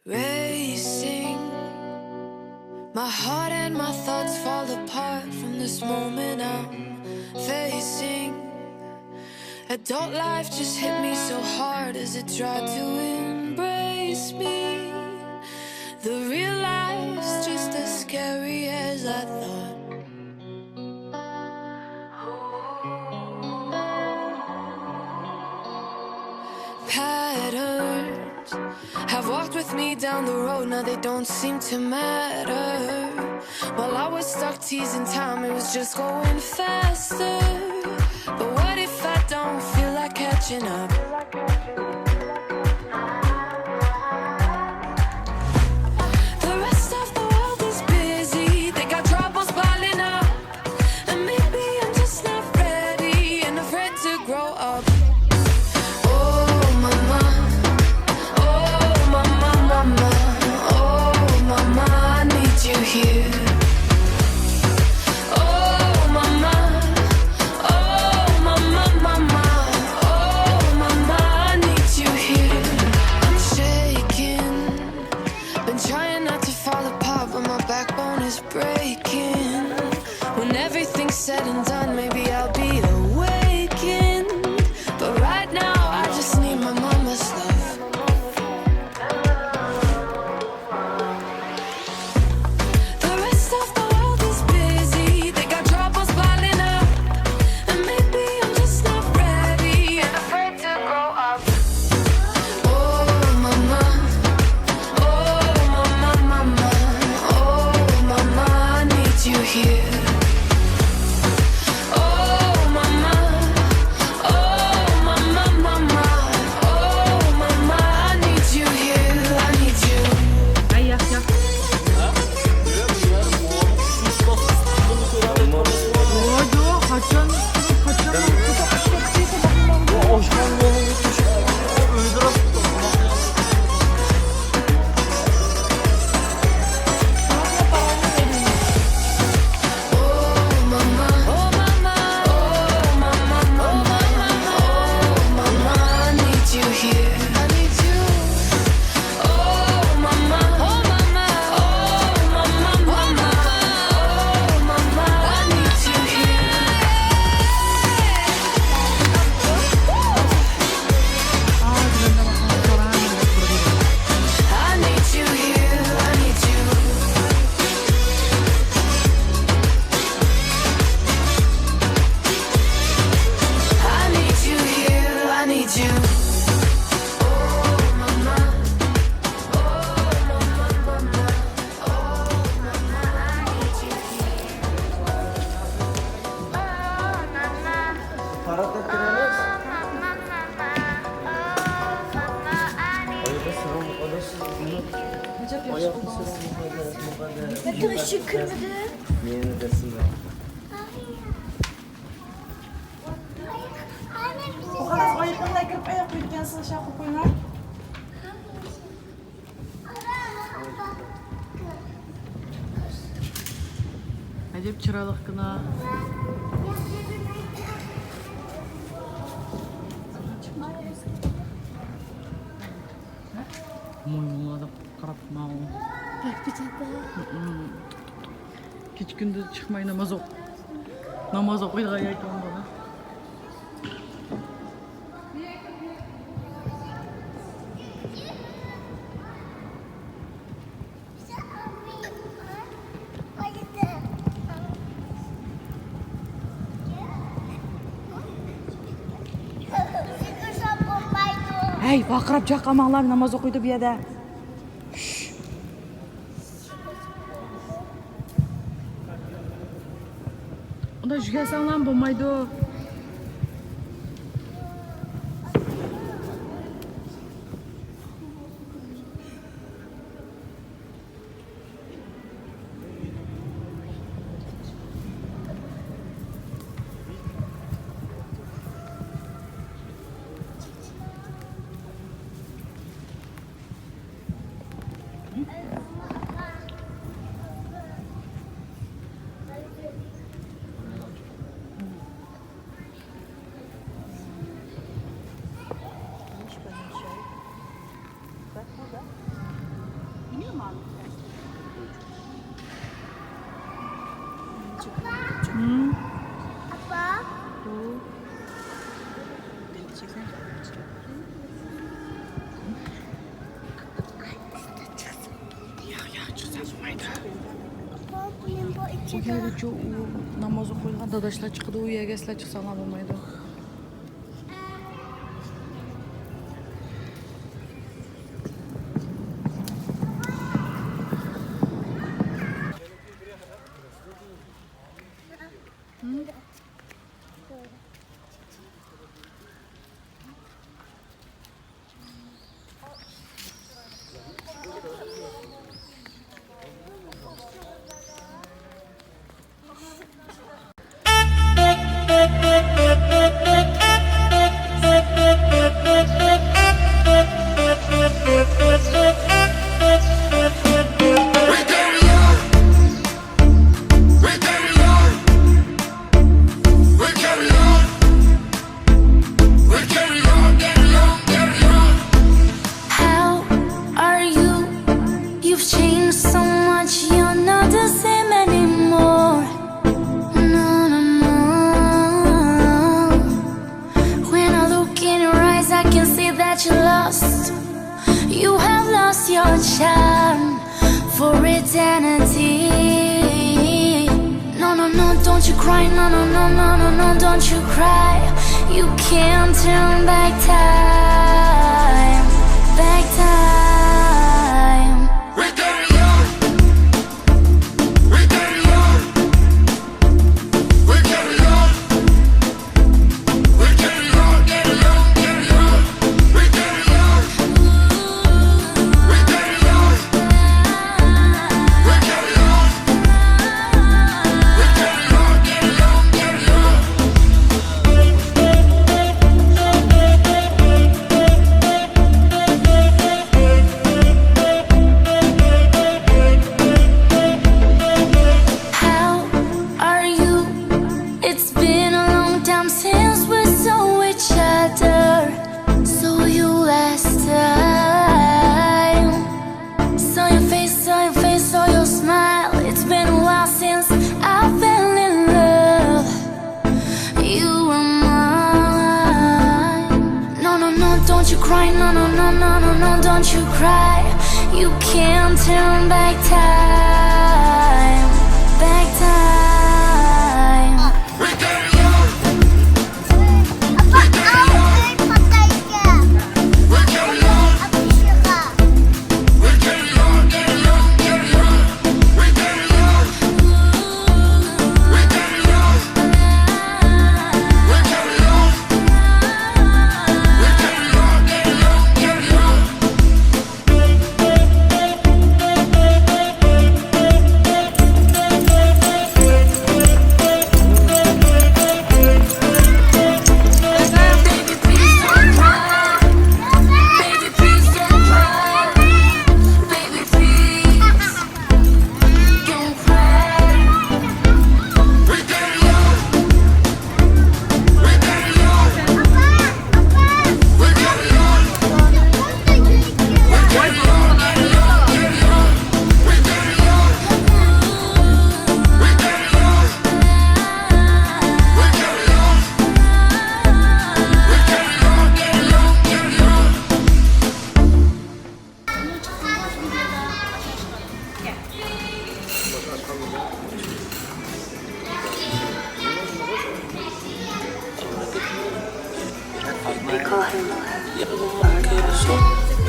Racing, my heart and my thoughts fall apart from this moment I'm facing. Adult life just hit me so hard as it tried to embrace me. The real life's just as scary as I thought. Patterns have walked with me down the road, now they don't seem to matter. While I was stuck teasing time, it was just going faster. But what if I don't feel like catching up? The rest of the world is busy, they got troubles piling up. And maybe I'm just not ready and afraid to grow up. Oh mama, mama, oh mama, I need you here. Breaking. When everything's said and done, maybe I'll be awakened. But right now, I just need my mama's love. The rest of the world is busy, they got troubles piling up. And maybe I'm just not ready and afraid to grow up. Oh mama, mama, you here. Oh mama, mama, oh mama, I need you here, I need you. Ay yak yak. Oy kaçan Arkadaşı kırmızı. Niye ne desin be? O kadar ayıklarına girip ayak koyurken sana şey yapıp oynar. Acayip çıralık kına. Moyunluğa da karap mağu. Bak bir tane daha. Hiç gündüz çıkmayı namaz okuydu ayakta bana. Hey, bakrap çakamanlar namaz okuydu bir yerde. O da jügesan lan bulmaydı o. Bu yerga u namoz o'qiyotgan dadashlar chiqdi, u yerga sizlar chiqsanglar bo'lmaydi. Your charm for eternity. No, no, no, don't you cry. No, no, no, no, no, no, don't you cry. You can't turn back time, back time. We're getting young. We're getting young. We're getting young. We're getting young, getting young, getting young. We're getting young. Don't you cry, no, no, no, no, no, no, don't you cry. You can't turn back time, back time. We're getting young. We're getting young. We're getting young. We're getting young, getting young, getting young. We're getting young. We're getting young. We're getting young.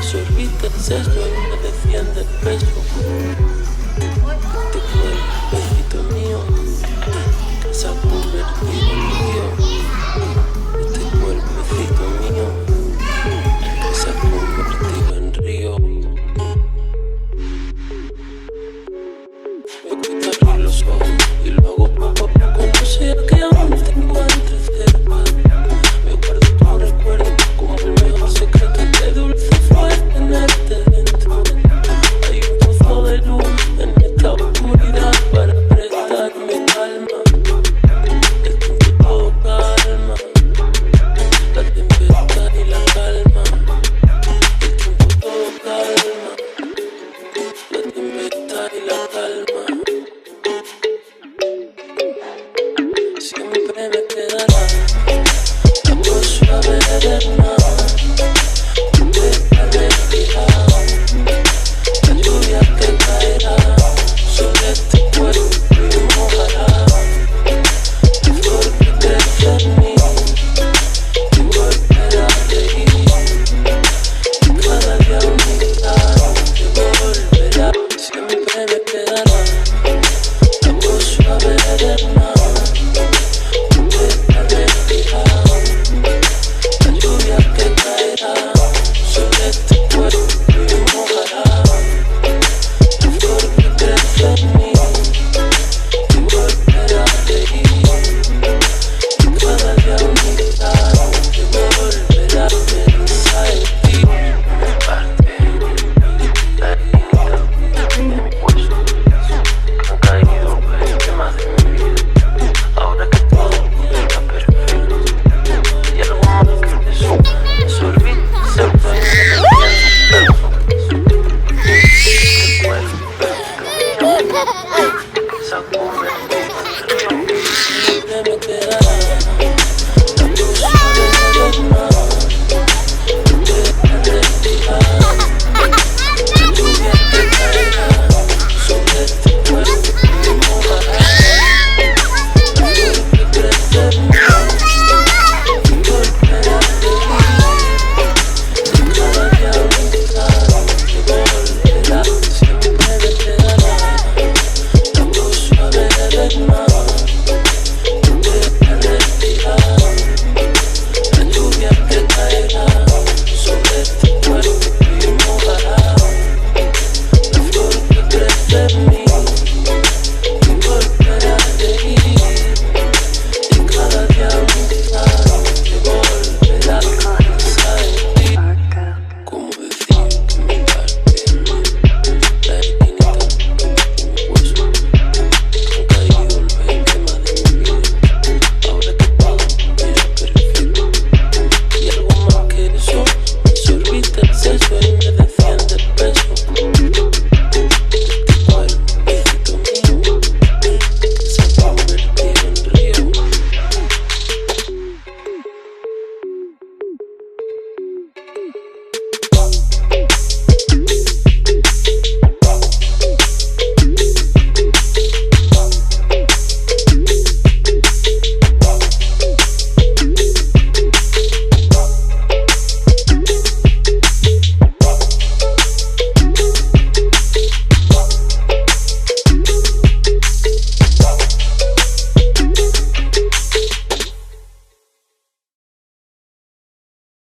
Se olvida el sexo, me defiende el peso.